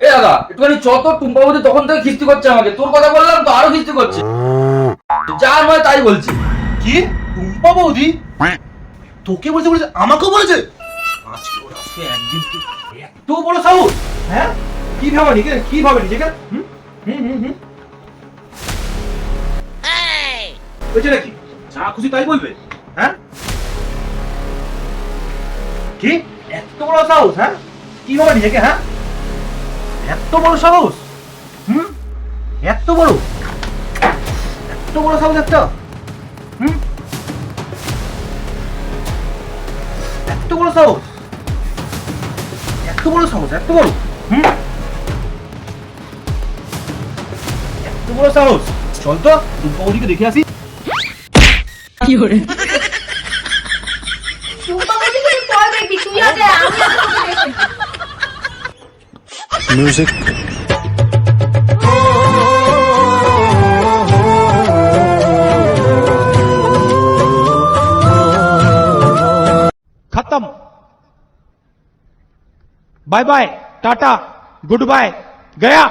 এ দাদা একটুখানি চত টুম্পা বৌদি তখন থেকে খিস্তি করছে আমাকে, তোর কথা বললাম তো আরো খিস্তি করছে, যার নয় তাই বলছি। কি টুম্পা বৌদি তোকে বলেছে? বলেছে আমাকেও বলেছে? আজকে ওর আজকে একদিন এত বড় সাহস! হ্যাঁ, কি ভাবে নিজেকে, কি ভাবে নিজেকে? হুম হুম হুম হুম হয়েছে নাকি? যা খুশি তাই বলবে? হ্যাঁ, কি এত বড় সাহস? হ্যাঁ, কি ভাবে নিজেকে? হ্যাঁ, এত বড় সাহস! হুম, এত বড় সাহস একটা! হুম, এত বড় সাহস! এত বড় সাহস! এত বড়! হুম, এত বড় সাহস! চল তো টুম্পা বৌদিকে দেখে আসি। টুম্পা বৌদি তুই পর দেখবি, তুই আগে, আমি আগে তোকে দেখবি। म्यूजिक खत्म। Bye bye, tata, goodbye, गया।